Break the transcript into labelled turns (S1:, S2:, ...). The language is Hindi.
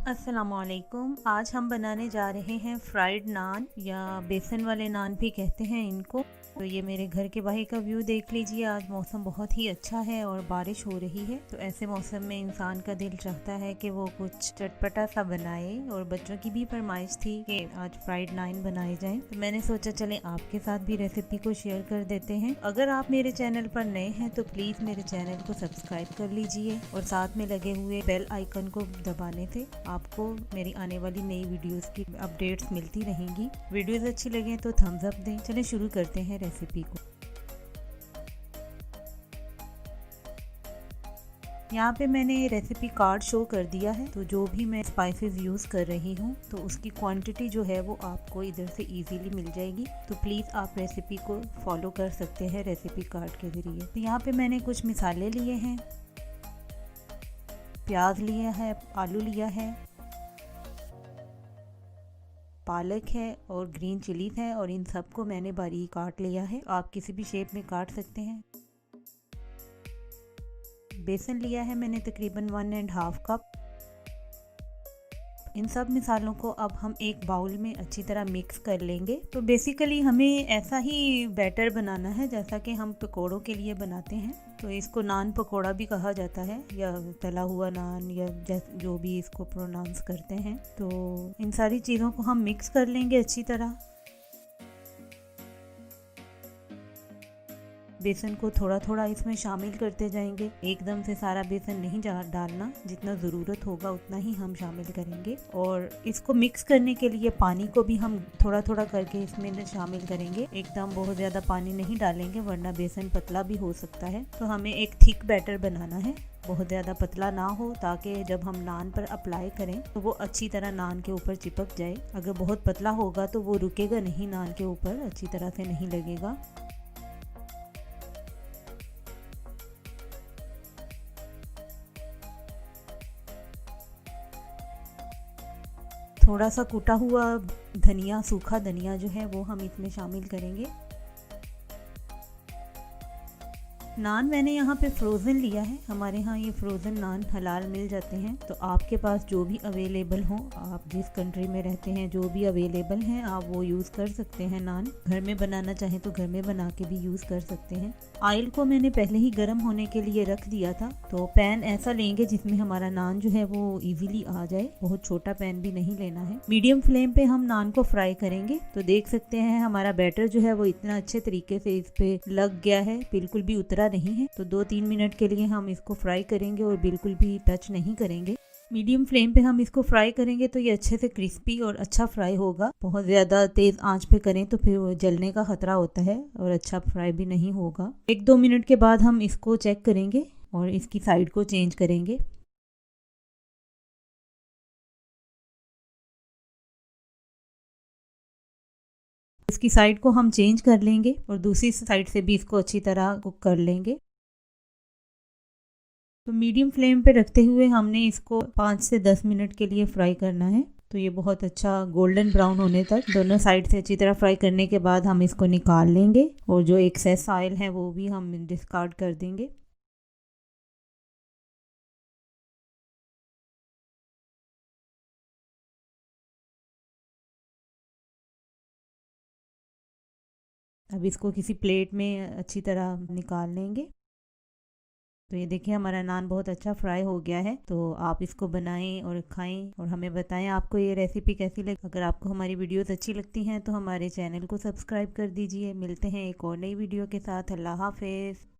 S1: अस्सलामुअलैकुम। आज हम बनाने जा रहे हैं फ्राइड नान या बेसन वाले नान भी कहते हैं इनको। तो ये मेरे घर के बाहर का व्यू देख लीजिए। आज मौसम बहुत ही अच्छा है और बारिश हो रही है। तो ऐसे मौसम में इंसान का दिल चाहता है कि वो कुछ चटपटा सा बनाए और बच्चों की भी फरमाइश थी कि आज फ्राइड नान बनाए जाएं। तो मैंने सोचा चले आपके साथ भी रेसिपी को शेयर कर देते हैं। अगर आप मेरे चैनल पर नए हैं तो प्लीज मेरे चैनल को सब्सक्राइब कर लीजिए और साथ में लगे हुए बेल आइकन को दबाने से आपको मेरी आने वाली नई वीडियोस की अपडेट्स मिलती रहेंगी। वीडियोस अच्छी लगे तो थम्स अप दें। चलें शुरू करते हैं रेसिपी को। यहाँ पे मैंने रेसिपी कार्ड शो कर दिया है। तो जो भी मैं स्पाइसेस यूज़ कर रही हूँ तो उसकी क्वांटिटी जो है वो आपको इधर से इजीली मिल जाएगी। तो प्लीज़ आप रेसिपी को फॉलो कर सकते हैं रेसिपी कार्ड के ज़रिए। तो यहाँ पे मैंने कुछ मिसाले लिए हैं, प्याज लिया है, आलू लिया है, पालक है और ग्रीन चिलीज है और इन सबको मैंने बारीक काट लिया है। आप किसी भी शेप में काट सकते हैं। बेसन लिया है मैंने तकरीबन 1.5 कप। इन सब मिसालों को अब हम एक बाउल में अच्छी तरह मिक्स कर लेंगे। तो बेसिकली हमें ऐसा ही बैटर बनाना है जैसा कि हम पकोड़ों के लिए बनाते हैं। तो इसको नान पकोड़ा भी कहा जाता है या तला हुआ नान या जो भी इसको प्रोनाउंस करते हैं। तो इन सारी चीज़ों को हम मिक्स कर लेंगे अच्छी तरह। बेसन को थोड़ा थोड़ा इसमें शामिल करते जाएंगे। एकदम से सारा बेसन नहीं डालना, जितना ज़रूरत होगा उतना ही हम शामिल करेंगे। और इसको मिक्स करने के लिए पानी को भी हम थोड़ा थोड़ा करके इसमें शामिल करेंगे। एकदम बहुत ज़्यादा पानी नहीं डालेंगे वरना बेसन पतला भी हो सकता है। तो हमें एक थिक बैटर बनाना है, बहुत ज़्यादा पतला ना हो, ताकि जब हम नान पर अप्लाई करें तो वो अच्छी तरह नान के ऊपर चिपक जाए। अगर बहुत पतला होगा तो वो रुकेगा नहीं, नान के ऊपर अच्छी तरह से नहीं लगेगा। थोड़ा सा कूटा हुआ धनिया, सूखा धनिया जो है वो हम इसमें शामिल करेंगे। नान मैंने यहाँ पे फ्रोज़न लिया है। हमारे यहाँ ये फ्रोज़न नान हलाल मिल जाते हैं। तो आपके पास जो भी अवेलेबल हो, आप जिस कंट्री में रहते हैं जो भी अवेलेबल हैं आप वो यूज़ कर सकते हैं। नान घर में बनाना चाहें तो घर में बना के भी यूज़ कर सकते हैं। ऑयल को मैंने पहले ही गर्म होने के लिए रख दिया था। तो पैन ऐसा लेंगे जिसमें हमारा नान जो है वो इजीली आ जाए। बहुत छोटा पैन भी नहीं लेना है। मीडियम फ्लेम पे हम नान को फ्राई करेंगे। तो देख सकते हैं हमारा बैटर जो है वो इतना अच्छे तरीके से इस पे लग गया है, बिल्कुल भी उतरा नहीं है। तो 2-3 मिनट के लिए हम इसको फ्राई करेंगे और बिल्कुल भी टच नहीं करेंगे। मीडियम फ्लेम पे हम इसको फ्राई करेंगे तो ये अच्छे से क्रिस्पी और अच्छा फ्राई होगा। बहुत ज़्यादा तेज़ आंच पे करें तो फिर जलने का खतरा होता है और अच्छा फ्राई भी नहीं होगा। 1-2 मिनट के बाद हम इसको चेक करेंगे और इसकी साइड को चेंज करेंगे। इसकी साइड को हम चेंज कर लेंगे और दूसरी साइड से भी इसको अच्छी तरह कुक कर लेंगे। तो मीडियम फ्लेम पे रखते हुए हमने इसको 5 से 10 मिनट के लिए फ्राई करना है। तो ये बहुत अच्छा गोल्डन ब्राउन होने तक दोनों साइड से अच्छी तरह फ्राई करने के बाद हम इसको निकाल लेंगे और जो एक्सेस ऑयल है वो भी हम डिस्कार्ड कर देंगे। अब इसको किसी प्लेट में अच्छी तरह निकाल लेंगे। तो ये देखिए हमारा नान बहुत अच्छा फ्राई हो गया है। तो आप इसको बनाएं और खाएं और हमें बताएं आपको ये रेसिपी कैसी लगी। अगर आपको हमारी वीडियोस अच्छी लगती हैं तो हमारे चैनल को सब्सक्राइब कर दीजिए। मिलते हैं एक और नई वीडियो के साथ। अल्लाह हाफिज़।